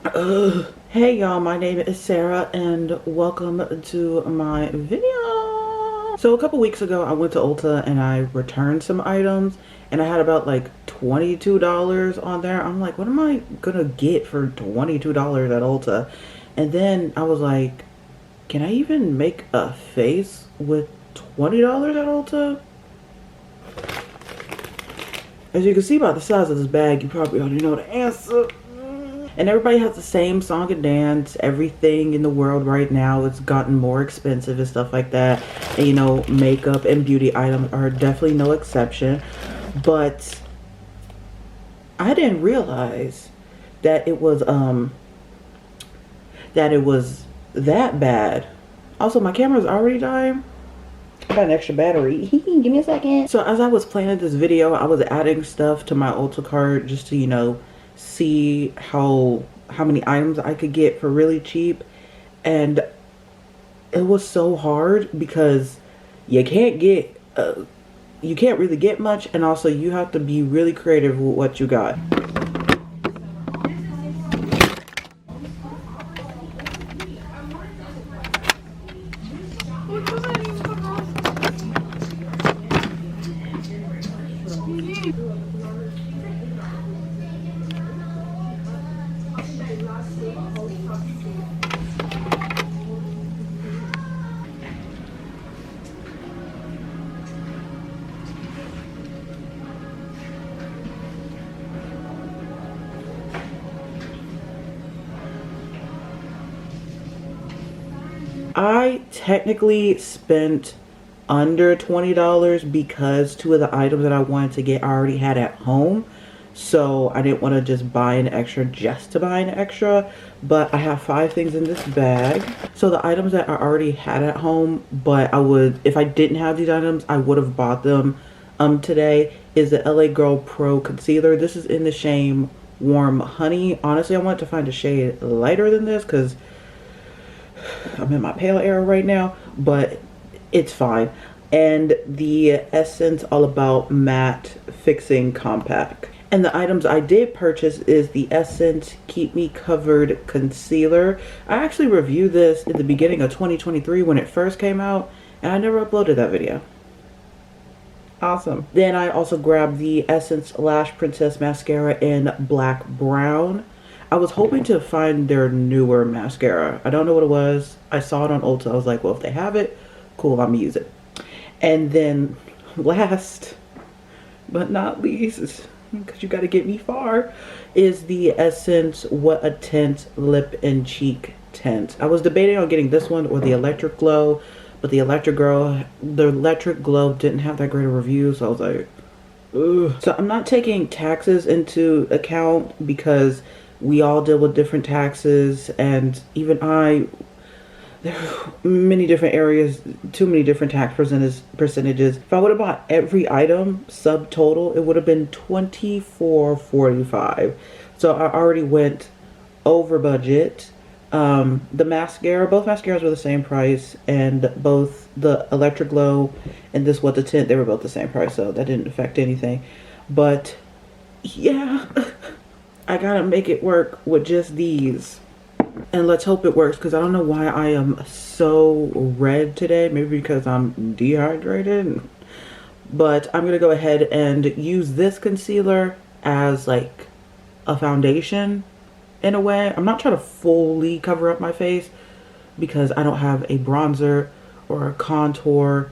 Hey y'all, my name is Sarah and welcome to my video. So a couple weeks ago I went to Ulta and I returned some items and I had about like $22 on there. I'm like, what am I gonna get for $22 at Ulta? And then I was like, can I even make a face with $20 at Ulta? As you can see by the size of this bag, you probably already know the answer. And everybody has the same song and dance. Everything in the world right now, it's gotten more expensive and stuff like that. And you know, makeup and beauty items are definitely no exception. But I didn't realize that it was that bad. Also, my camera's already dying. I got an extra battery. Give me a second. So as I was planning this video, I was adding stuff to my Ulta cart just to, you know, see how many items I could get for really cheap. And it was so hard because you can't really get much, and also you have to be really creative with what you got. I technically spent under $20 because two of the items that I wanted to get I already had at home. So I didn't want to just buy an extra just to buy an extra. But I have 5 things in this bag. So the items that I already had at home, but I would, if I didn't have these items, I would have bought them today, is the LA Girl Pro Concealer. This is in the shade Warm Honey. Honestly, I want to find a shade lighter than this because I'm in my pale era right now, but it's fine. And the Essence All About Matte Fixing Compact. And the items I did purchase is the Essence Keep Me Covered Concealer. I actually reviewed this in the beginning of 2023 when it first came out, and I never uploaded that video. Awesome. Then I also grabbed the Essence Lash Princess Mascara in Black Brown. I was hoping to find their newer mascara. I don't know what it was. I saw it on Ulta. I was like, well, if they have it, cool, I'm gonna use it. And then last but not least, because you gotta get me far, is the Essence What a Tint Lip and Cheek Tint. I was debating on getting this one or the Electric Glow, but the Electric Glow didn't have that great a review, so I was like, ugh. So I'm not taking taxes into account because we all deal with different taxes, and even there are many different areas, too many different tax percentages. If I would have bought every item subtotal, it would have been $24.45. So I already went over budget. The mascara, both mascaras were the same price, and both the Electric Glow and this What the Tint, they were both the same price, so that didn't affect anything. But yeah, I gotta make it work with just these. And let's hope it works, because I don't know why I am so red today. Maybe because I'm dehydrated. But I'm gonna go ahead and use this concealer as like a foundation in a way. I'm not trying to fully cover up my face because I don't have a bronzer or a contour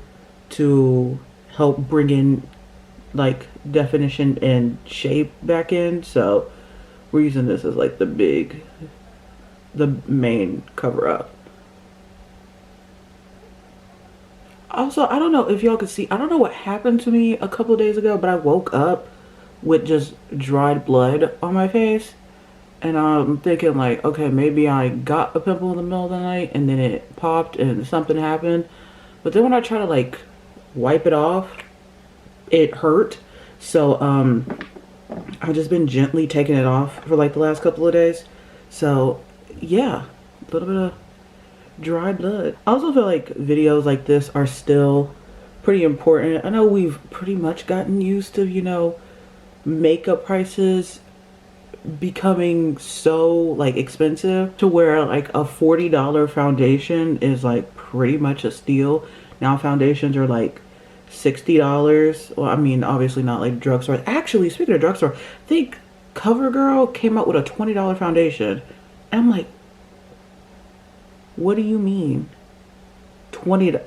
to help bring in like definition and shape back in. So we're using this as like the main cover up. Also, I don't know if y'all could see, I don't know what happened to me a couple of days ago, but I woke up with just dried blood on my face. And I'm thinking like, okay, maybe I got a pimple in the middle of the night and then it popped and something happened. But then when I try to like wipe it off, it hurt. So I've just been gently taking it off for like the last couple of days. So yeah, a little bit of dry blood. I also feel like videos like this are still pretty important. I know we've pretty much gotten used to, you know, makeup prices becoming so like expensive to where like a $40 foundation is like pretty much a steal. Now foundations are like $60. Well, I mean, obviously not like drugstore. Actually, speaking of drugstore, I think CoverGirl came out with a $20 foundation. And I'm like, what do you mean? 20?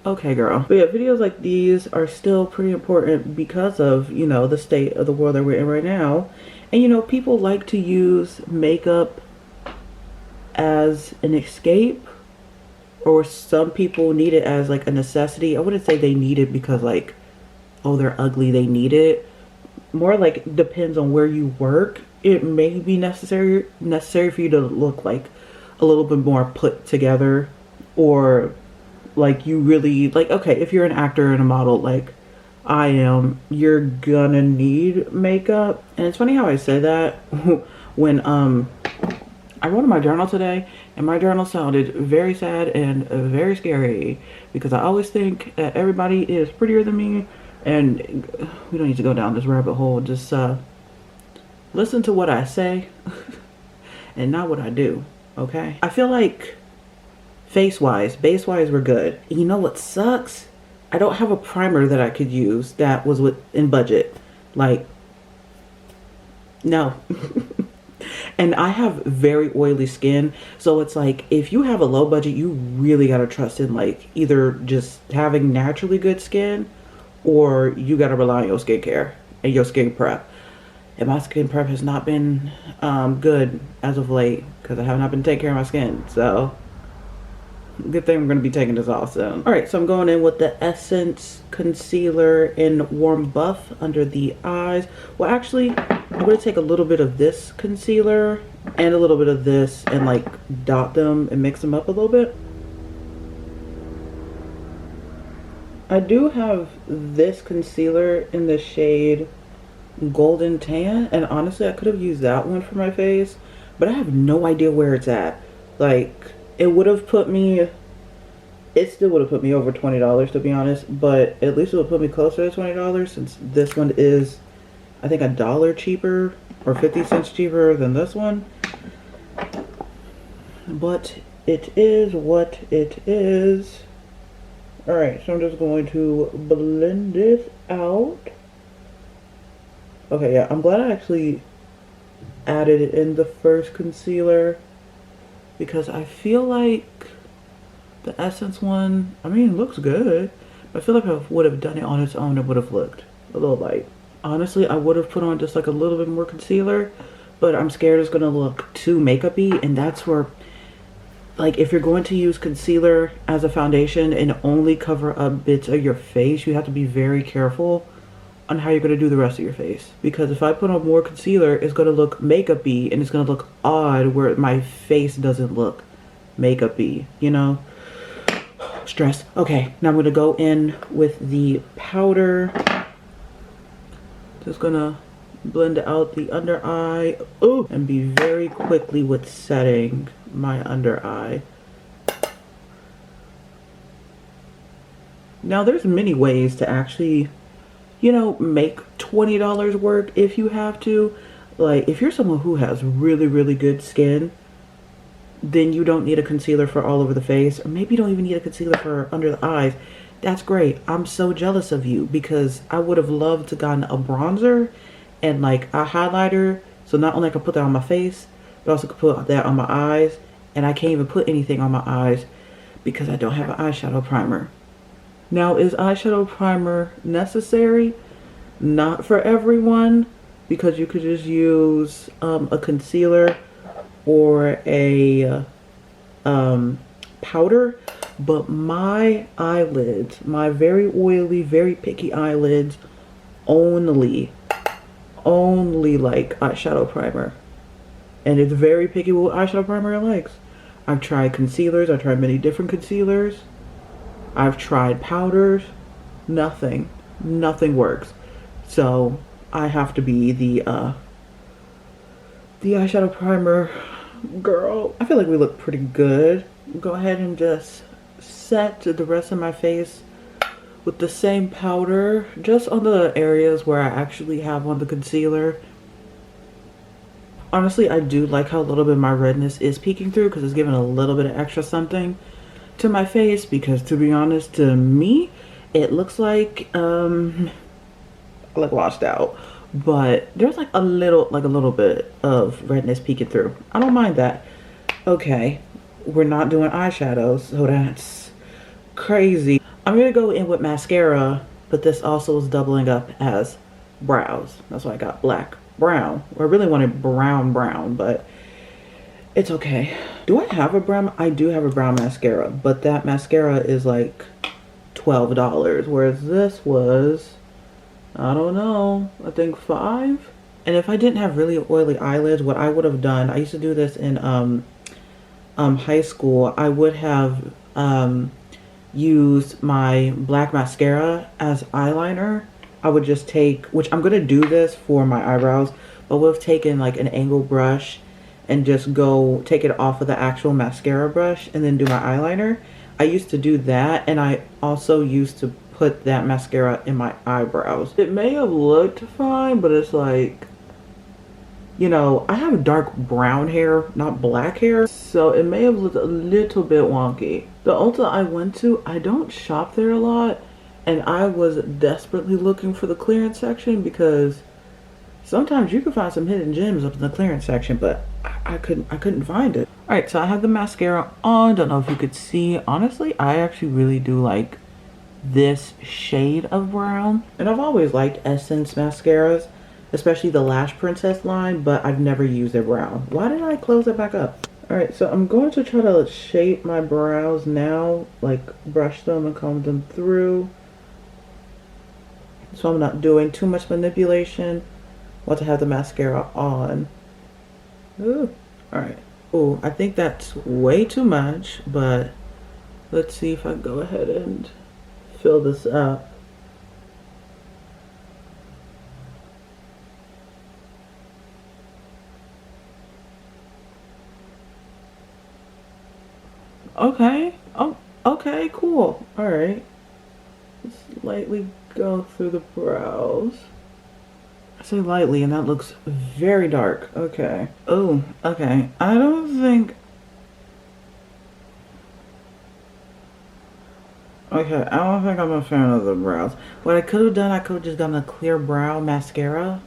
Okay, girl. But yeah, videos like these are still pretty important because of, you know, the state of the world that we're in right now. And, you know, people like to use makeup as an escape, or some people need it as like a necessity. I wouldn't say they need it because like, oh, they're ugly, they need it. More like depends on where you work. It may be necessary for you to look like a little bit more put together, or like you really like, okay, if you're an actor and a model like I am, you're gonna need makeup. And it's funny how I say that when I wrote in my journal today, and my journal sounded very sad and very scary because I always think that everybody is prettier than me. And we don't need to go down this rabbit hole. Just listen to what I say and not what I do, okay? I feel like face-wise, base-wise, we're good. You know what sucks? I don't have a primer that I could use that was in budget. Like, no. And I have very oily skin, so it's like if you have a low budget, you really gotta trust in like either just having naturally good skin, or you gotta rely on your skincare and your skin prep. And my skin prep has not been good as of late because I have not been taking care of my skin. So good thing we're going to be taking this off soon. Alright, so I'm going in with the Essence Concealer in Warm Buff under the eyes. Well, actually, I'm going to take a little bit of this concealer and a little bit of this and like dot them and mix them up a little bit. I do have this concealer in the shade Golden Tan, and honestly I could have used that one for my face, but I have no idea where it's at. Like, it would have put me, it still would have put me over $20 to be honest, but at least it would put me closer to $20 since this one is, I think, $1 cheaper or 50 cents cheaper than this one. But it is what it is. Alright, so I'm just going to blend this out. Okay, yeah, I'm glad I actually added it in the first concealer because I feel like the Essence one, I mean, it looks good, but I feel like if I would have done it on its own, it would have looked a little light. Honestly, I would have put on just like a little bit more concealer, but I'm scared it's going to look too makeup-y, and that's where, like, if you're going to use concealer as a foundation and only cover up bits of your face, you have to be very careful on how you're going to do the rest of your face. Because if I put on more concealer, it's going to look makeup-y and it's going to look odd where my face doesn't look makeup-y, you know? Stress. Okay, now I'm going to go in with the powder. Just going to blend out the under eye. Ooh, and be very quickly with setting my under eye. Now there's many ways to actually, you know, make $20 work if you have to. Like, if you're someone who has really, really good skin, then you don't need a concealer for all over the face, or maybe you don't even need a concealer for under the eyes. That's great. I'm so jealous of you because I would have loved to gotten a bronzer and like a highlighter, so not only I could put that on my face, but also could put that on my eyes. And I can't even put anything on my eyes because I don't have an eyeshadow primer. Now, is eyeshadow primer necessary? Not for everyone, because you could just use a concealer or a powder. But my eyelids, my very oily, very picky eyelids, only like eyeshadow primer. And it's very picky what eyeshadow primer it likes. I've tried concealers. I've tried many different concealers. I've tried powders. Nothing works. So I have to be the eyeshadow primer girl. I feel like we look pretty good. Go ahead and just set the rest of my face with the same powder, just on the areas where I actually have on the concealer. Honestly, I do like how a little bit of my redness is peeking through because it's giving a little bit of extra something to my face, because to be honest, to me, it looks like washed out. But there's like a little bit of redness peeking through. I don't mind that. Okay, we're not doing eyeshadows, so that's crazy. I'm gonna go in with mascara, but this also is doubling up as brows. That's why I got black brown. I really wanted brown, but it's okay. Do I have a brown? I do have a brown mascara, but that mascara is like $12, whereas this was, I don't know, I think 5. And if I didn't have really oily eyelids, what I would have done, I used to do this in high school, I would have used my black mascara as eyeliner. I would just take, which I'm gonna do this for my eyebrows, but would have taken like an angle brush and just go take it off of the actual mascara brush and then do my eyeliner. I used to do that, and I also used to put that mascara in my eyebrows. It may have looked fine, but it's like, you know, I have dark brown hair, not black hair, so it may have looked a little bit wonky. The Ulta I went to, I don't shop there a lot, and I was desperately looking for the clearance section because sometimes you can find some hidden gems up in the clearance section, but I couldn't find it. All right, so I have the mascara on. Don't know if you could see. Honestly, I actually really do like this shade of brown, and I've always liked Essence mascaras, especially the Lash Princess line, but I've never used their brown. Why did I close it back up? All right, so I'm going to try to shape my brows now, like brush them and comb them through, so I'm not doing too much manipulation while I have the mascara on. Ooh, all right. Ooh, I think that's way too much, but let's see if I can go ahead and fill this up. Okay. Oh, okay, cool. All right. Just lightly go through the brows. I say lightly, and that looks very dark. Okay. Oh, okay. I don't think... Okay, I don't think I'm a fan of the brows. What I could have done, I could have just gotten a clear brow mascara.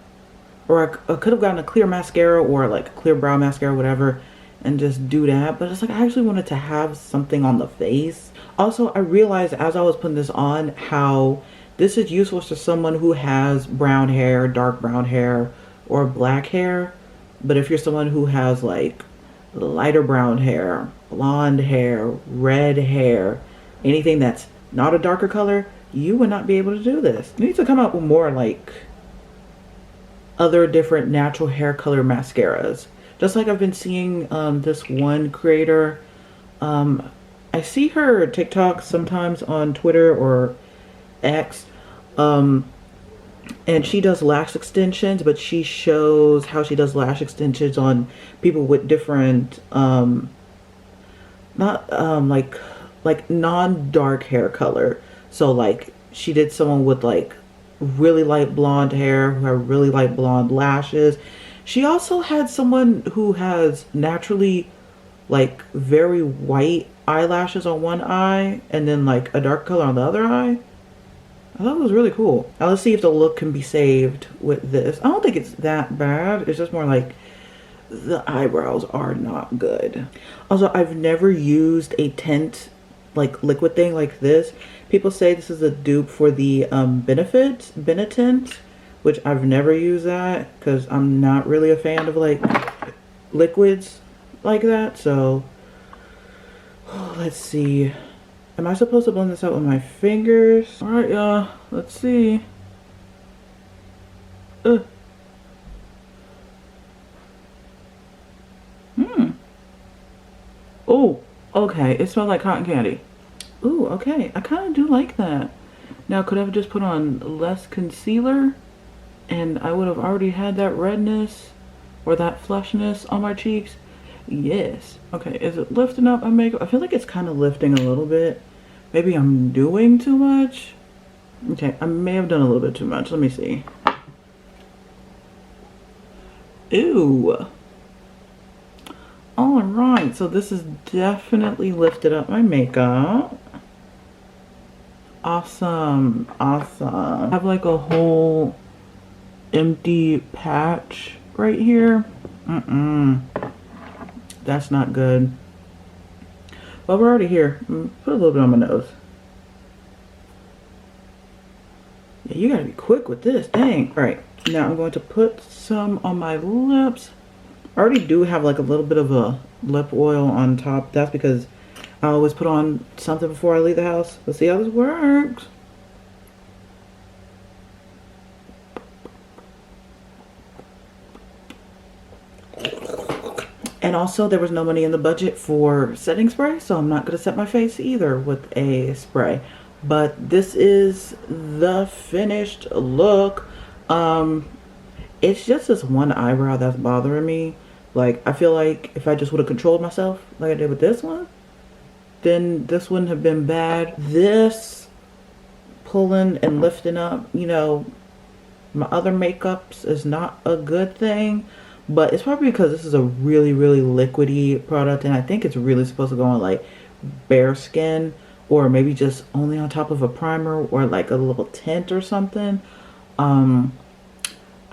Or I could have gotten a clear mascara or like a clear brow mascara, whatever, and just do that. But it's like I actually wanted to have something on the face. Also, I realized as I was putting this on how this is useful for someone who has brown hair, dark brown hair, or black hair. But if you're someone who has like lighter brown hair, blonde hair, red hair, anything that's not a darker color, you would not be able to do this. You need to come up with more like other different natural hair color mascaras. Just like I've been seeing this one creator. I see her TikTok sometimes on Twitter or X. And she does lash extensions, but she shows how she does lash extensions on people with different not like non-dark hair color. So like she did someone with like really light blonde hair who had really light blonde lashes. She also had someone who has naturally like very white eyelashes on one eye and then like a dark color on the other eye. I thought it was really cool. Now let's see if the look can be saved with this. I don't think it's that bad. It's just more like the eyebrows are not good. Also, I've never used a tint like liquid thing like this. People say this is a dupe for the Benetint, which I've never used that because I'm not really a fan of like liquids like that. So let's see. Am I supposed to blend this out with my fingers? All right, y'all. Let's see. Oh, okay. It smells like cotton candy. Ooh, okay. I kind of do like that. Now, could I have just put on less concealer? And I would have already had that redness or that flushness on my cheeks? Yes. Okay, is it lifting up my makeup? I feel like it's kind of lifting a little bit. Maybe I'm doing too much? Okay, I may have done a little bit too much. Let me see. Ew. All right, so this has definitely lifted up my makeup. Awesome, awesome. I have like a whole empty patch right here. That's not good. Well, we're already here. Put a little bit on my nose. Yeah, you gotta be quick with this, dang. All right, now I'm going to put some on my lips. I already do have like a little bit of a lip oil on top. That's because I always put on something before I leave the house. Let's see how this works. And also there was no money in the budget for setting spray, so I'm not gonna set my face either with a spray. But this is the finished look. It's just this one eyebrow that's bothering me. Like, I feel like if I just would have controlled myself like I did with this one, then this wouldn't have been bad. This pulling and lifting up, you know, my other makeups is not a good thing. But it's probably because this is a really, really liquidy product, and I think it's really supposed to go on like bare skin, or maybe just only on top of a primer or like a little tint or something. I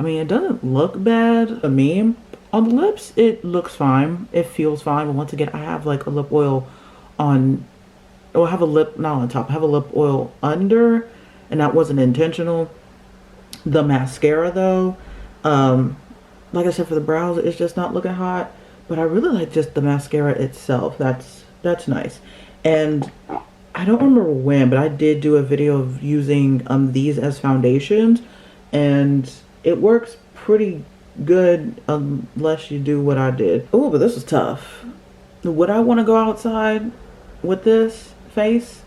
mean, it doesn't look bad to me. On the lips, it looks fine. It feels fine. But once again, I have like a lip oil on, or I have a lip, not on top, I have a lip oil under, and that wasn't intentional. The mascara though, like I said, for the brows, it's just not looking hot. But I really like just the mascara itself. That's nice. And I don't remember when, but I did do a video of using these as foundations, and it works pretty good unless you do what I did. Oh, but this is tough. Would I want to go outside with this face?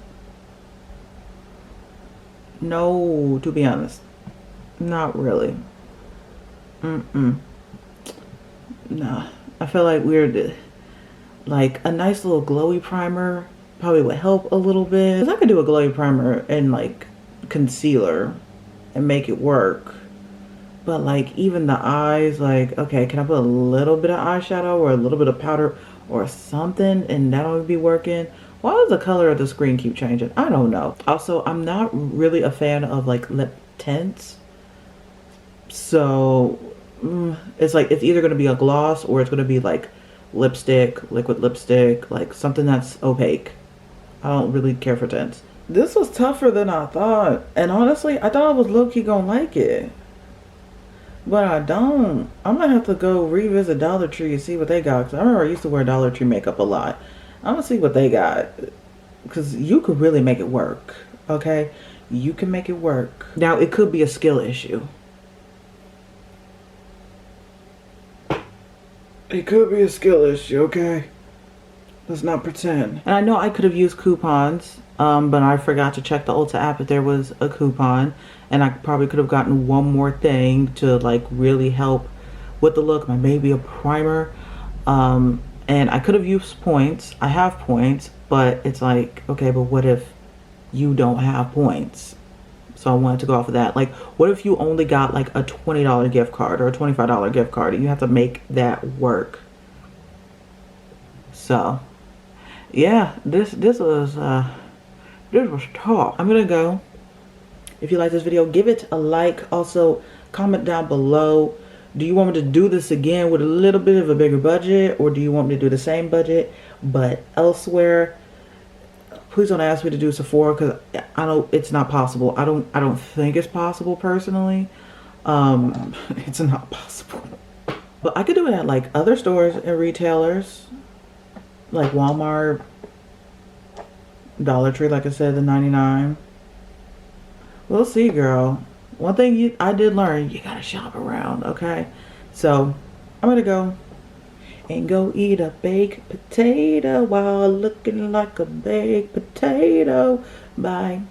No, to be honest, not really. Nah, I feel like like a nice little glowy primer probably would help a little bit. 'Cause I could do a glowy primer and like concealer and make it work. But like even the eyes, like, okay, can I put a little bit of eyeshadow or a little bit of powder or something and that'll be working? Why does the color of the screen keep changing? I don't know. Also, I'm not really a fan of like lip tints. So it's like it's either going to be a gloss or it's going to be like lipstick, liquid lipstick, like something that's opaque. I don't really care for tints. This was tougher than I thought. And honestly, I thought I was low-key gonna like it. But I don't. I might have to go revisit Dollar Tree and see what they got. Cause I remember I used to wear Dollar Tree makeup a lot. I'm gonna see what they got. Cause you could really make it work. Okay? You can make it work. Now, it could be a skill issue. It could be a skill issue, okay? Let's not pretend. And I know I could have used coupons, but I forgot to check the Ulta app if there was a coupon. And I probably could have gotten one more thing to like really help with the look. Maybe a primer. And I could have used points. I have points, but it's like, okay, but what if you don't have points? So I wanted to go off of that. Like, what if you only got like a $20 gift card or a $25 gift card and you have to make that work? So yeah, this was tough. I'm gonna go. If you like this video, give it a like. Also, comment down below. Do you want me to do this again with a little bit of a bigger budget, or do you want me to do the same budget but elsewhere? Please don't ask me to do Sephora because I know it's not possible. I don't think it's possible personally. It's not possible. But I could do it at like other stores and retailers, like Walmart, Dollar Tree, like I said, the 99. We'll see, girl. One thing I did learn, you gotta shop around, okay? So I'm gonna go and go eat a baked potato while looking like a baked potato. Bye.